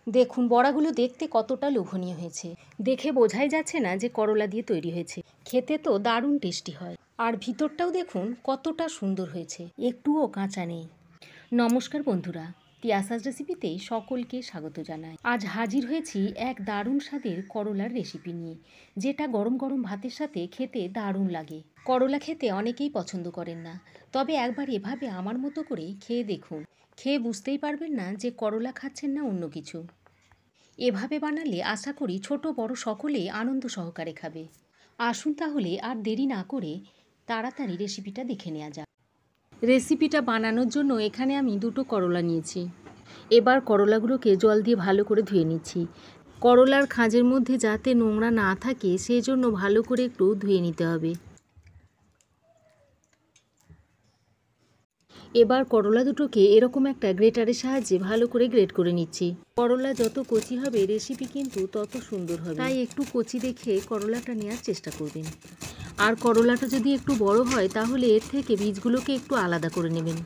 দেখুন বড়াগুলো দেখতে কতটা লোভনীয় হয়েছে। দেখে বোঝাই যাচ্ছে না যে করলা দিয়ে তৈরি হয়েছে। খেতে তো দারুণ টেস্টি হয়। আর ভিতরটাও দেখুন কতটা সুন্দর হয়েছে, একটুও কাঁচা নেই। নমস্কার বন্ধুরা, তিয়াসাস রেসিপিতে সকলকে স্বাগত জানাই। আজ হাজির হয়েছি এক দারুণ স্বাদের করলার রেসিপি নিয়ে, যেটা গরম গরম ভাতের সাথে খেতে দারুণ লাগে। করলা খেতে অনেকেই পছন্দ করেন না, তবে একবার এভাবে আমার মতো করে খেয়ে দেখুন। খেয়ে বুঝতেই পারবেন না যে করলা খাচ্ছেন না অন্য কিছু। এভাবে বানালে আশা করি ছোট বড় সকলেই আনন্দ সহকারে খাবে। আসুন তাহলে আর দেরি না করে তাড়াতাড়ি রেসিপিটা দেখে নেওয়া যাক। রেসিপিটা বানানোর জন্য এখানে আমি 2টো করলা নিয়েছি। এবার করলাগুলোকে জল দিয়ে ভালো করে ধুয়ে নিচ্ছি। করলার খাঁজের মধ্যে যাতে নোংরা না থাকে সেই জন্য ভালো করে একটু ধুয়ে নিতে হবে। এবার করলা দুটোকে এরকম একটা গ্রেটারের সাহায্যে ভালো করে গ্রেট করে নিচ্ছি। করলা যত কচি হবে রেসিপি কিন্তু তত সুন্দর হবে, তাই একটু কচি দেখে করলাটা নেওয়ার চেষ্টা করবেন। আর করলাটা যদি একটু বড় হয় তাহলে এর থেকে বীজগুলোকে একটু আলাদা করে নেবেন।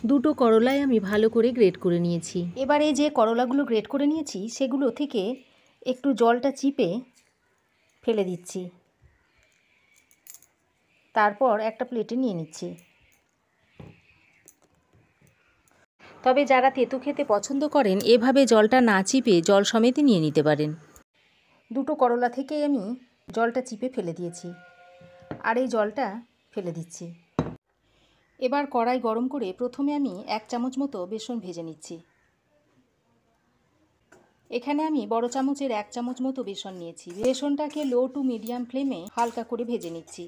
2টো করলাই আমি ভালো করে গ্রেট করে নিয়েছি। এবারে যে করলাগুলো গ্রেট করে নিয়েছি সেগুলো থেকে একটু জলটা চিপে ফেলে দিচ্ছি। তারপর একটা প্লেটে নিয়ে নিচ্ছি। তবে যারা তেতো খেতে পছন্দ করেন এভাবে জলটা না চিপে জল সমেত নিয়ে নিতে পারেন। 2টো করলা থেকে আমি জলটা চিপে ফেলে দিয়েছি, আর এই জলটা ফেলে দিচ্ছি। এবার কড়াই গরম করে প্রথমে আমি 1 চামচ মতো বেসন ভেজে নিচ্ছি। এখানে আমি বড় চামচের 1 চামচ মতো বেসন নিয়েছি। বেসনটাকে লো টু মিডিয়াম ফ্লেমে হালকা করে ভেজে নিচ্ছি।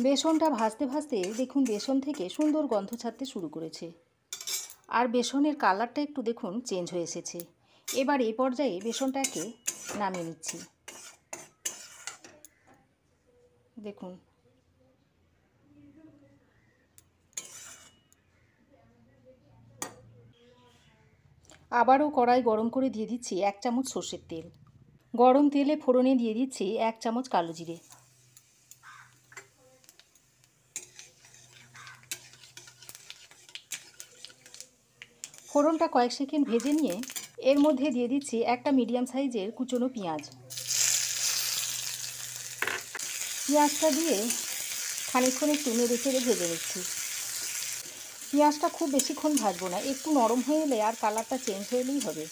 বেসনটা ভাজতে ভাজতে দেখুন বেসন থেকে সুন্দর গন্ধ ছাড়তে শুরু করেছে, আর বেসনের কালারটা একটু দেখুন চেঞ্জ হয়ে এসেছে। এবার এই পর্যায়ে বেসনটাকে নামিয়ে নিচ্ছি। দেখুন আবারও কড়াই গরম করে দিয়ে দিচ্ছি 1 চামচ সর্ষের তেল। গরম তেলে ফোড়নে দিয়ে দিচ্ছি 1 চামচ কালো জিরে। ফোড়নটা কয়েক সেকেন্ড ভেজে নিয়ে এর মধ্যে দিয়ে দিচ্ছি একটা মিডিয়াম সাইজের কুচনো পেঁয়াজ। পেঁয়াজটা দিয়ে খানিকক্ষণ একটু নেড়ে চেড়ে ভেজে নিচ্ছি। পেঁয়াজটা খুব বেশিক্ষণ ভাজবো না, একটু নরম হয়ে এলে আর কালারটা চেঞ্জ হলেই হবে।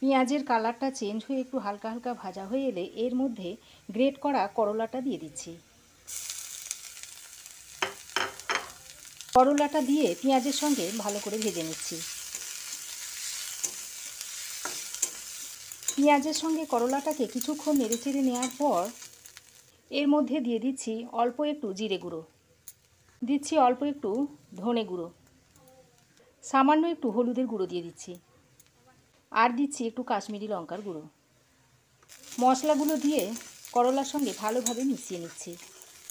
পেঁয়াজের কালারটা চেঞ্জ হয়ে একটু হালকা হালকা ভাজা হয়ে এলে এর মধ্যে গ্রেট করা করলাটা দিয়ে দিচ্ছি। করলাটা দিয়ে পেঁয়াজের সঙ্গে ভালো করে ভেজে নিচ্ছি। পেঁয়াজের সঙ্গে করলাটাকে কিছুক্ষণ নেড়েচেড়ে নেওয়ার পর এর মধ্যে দিয়ে দিচ্ছি অল্প একটু জিরে গুঁড়ো, দিচ্ছি অল্প একটু ধনে গুঁড়ো, সামান্য একটু হলুদের গুঁড়ো দিয়ে দিচ্ছি, আর দিচ্ছি একটু কাশ্মীরি লঙ্কার গুঁড়ো। মশলাগুলো দিয়ে করলার সঙ্গে ভালোভাবে মিশিয়ে নিচ্ছি।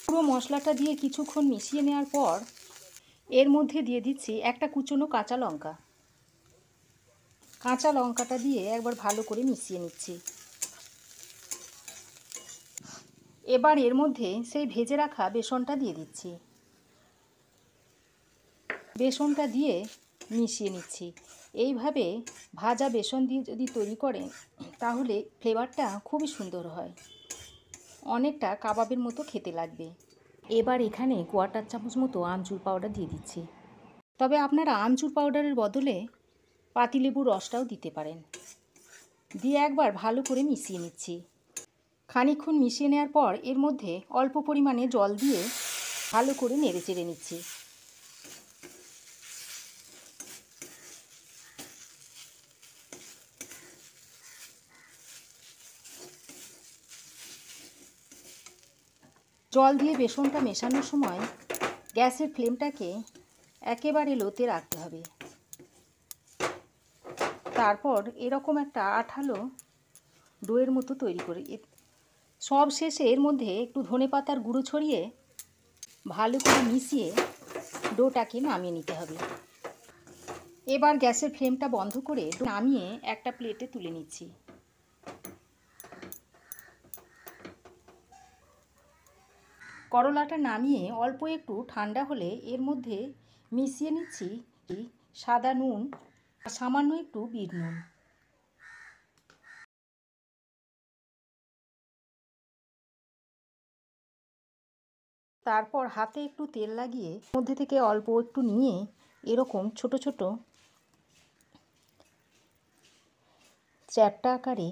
পুরো মশলাটা দিয়ে কিছুক্ষণ মিশিয়ে নেওয়ার পর এর মধ্যে দিয়ে দিচ্ছি একটা কুচনো কাঁচা লঙ্কা। কাঁচা লঙ্কাটা দিয়ে একবার ভালো করে মিশিয়ে নিচ্ছি। এবার এর মধ্যে সেই ভেজে রাখা বেসনটা দিয়ে দিচ্ছি। বেসনটা দিয়ে মিশিয়ে নিচ্ছি। এইভাবে ভাজা বেসন দিয়ে যদি তৈরি করেন তাহলে ফ্লেভারটা খুবই সুন্দর হয়, অনেকটা কাবাবের মতো খেতে লাগবে। এবার এখানে 1/4 চামচ মতো আমচুর পাউডার দিয়ে দিচ্ছি। তবে আপনারা আমচুর পাউডারের বদলে পাতিলেবুর রসটাও দিতে পারেন। দিয়ে একবার ভালো করে মিশিয়ে নিচ্ছি। খানিকক্ষণ মিশিয়ে নেওয়ার পর এর মধ্যে অল্প পরিমাণে জল দিয়ে ভালো করে নেড়েচেড়ে নিচ্ছি। জল দিয়ে বেসনটা মেশানোর সময় গ্যাসের ফ্লেমটাকে একেবারে লোতে রাখতে হবে। তারপর এরকম একটা আঠালো ডোয়ের মতো তৈরি করে সব শেষে এর মধ্যে একটু ধনেপাতার গুঁড়ো ছড়িয়ে ভালো করে মিশিয়ে ডোটাকে নামিয়ে নিতে হবে। এবার গ্যাসের ফ্লেমটা বন্ধ করে নামিয়ে একটা প্লেটে তুলে নিচ্ছি। করলাটা নামিয়ে অল্প একটু ঠান্ডা হলে এর মধ্যে মিশিয়ে নিচ্ছি সাদা নুন আর সামান্য একটু বিট নুন। তারপর হাতে একটু তেল লাগিয়ে মধ্যে থেকে অল্প একটু নিয়ে এরকম ছোট ছোট চ্যাপ্টা আকারে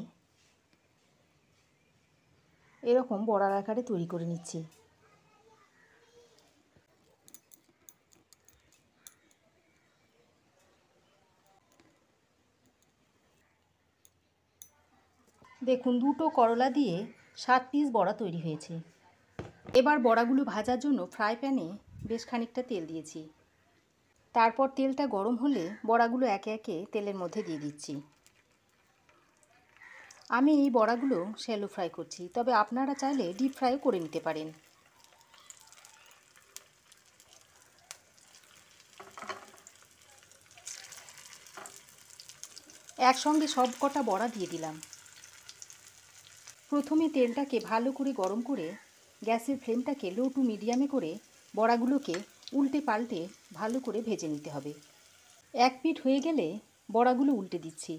এরকম বড়ার আকারে তৈরি করে নিচ্ছি। দেখুন দুটো করলা দিয়ে 7 পিস বড়া তৈরি হয়েছে। এবার বড়াগুলো ভাজার জন্য ফ্রাই প্যানে বেশ খানিকটা তেল দিয়েছি। তারপর তেলটা গরম হলে বড়াগুলো একে একে তেলের মধ্যে দিয়ে দিচ্ছি। আমি এই বড়াগুলো শ্যালো ফ্রাই করছি, তবে আপনারা চাইলে ডিপ ফ্রাইও করে নিতে পারেন। একসঙ্গে সব কটা বড়া দিয়ে দিলাম। প্রথমে তেলটাকে ভালো করে গরম করে গ্যাসের ফ্লেমটাকে লো টু মিডিয়ামে করে বড়াগুলোকে উল্টে পাল্টে ভালো করে ভেজে নিতে হবে। এক পিঠ হয়ে গেলে বড়াগুলো উল্টে দিচ্ছি।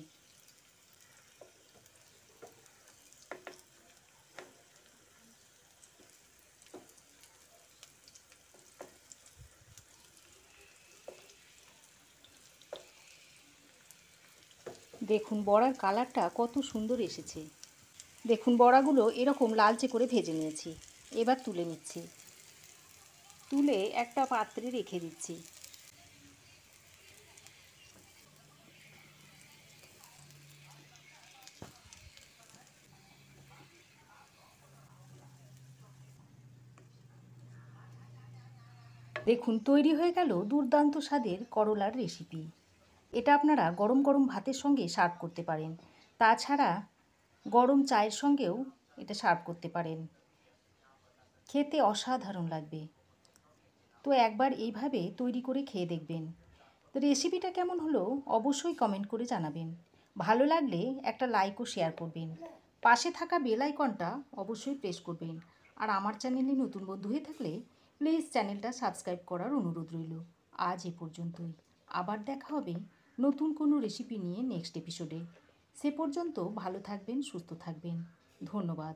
দেখুন বড়ার কালারটা কত সুন্দর এসেছে। দেখুন বড়াগুলো এরকম লালচে করে ভেজে নিয়েছি। এবার তুলে নিচ্ছি। তুলে একটা পাত্রে রেখে দিচ্ছি। দেখুন তৈরি হয়ে গেল দুর্দান্ত স্বাদের করলার রেসিপি। এটা আপনারা গরম গরম ভাতের সঙ্গে সার্ভ করতে পারেন। তাছাড়া গরম চায়ের সঙ্গেও এটা সার্ভ করতে পারেন। খেতে অসাধারণ লাগবে। তো একবার এইভাবে তৈরি করে খেয়ে দেখবেন। তো রেসিপিটা কেমন হলো অবশ্যই কমেন্ট করে জানাবেন। ভালো লাগলে একটা লাইক ও শেয়ার করবেন। পাশে থাকা বেল আইকনটা অবশ্যই প্রেস করবেন। আর আমার চ্যানেলে নতুন বন্ধু হয়ে থাকলে প্লিজ চ্যানেলটা সাবস্ক্রাইব করার অনুরোধ রইল। আজ এ পর্যন্তই। আবার দেখা হবে নতুন কোনো রেসিপি নিয়ে নেক্সট এপিসোডে। সে পর্যন্ত ভালো থাকবেন, সুস্থ থাকবেন। ধন্যবাদ।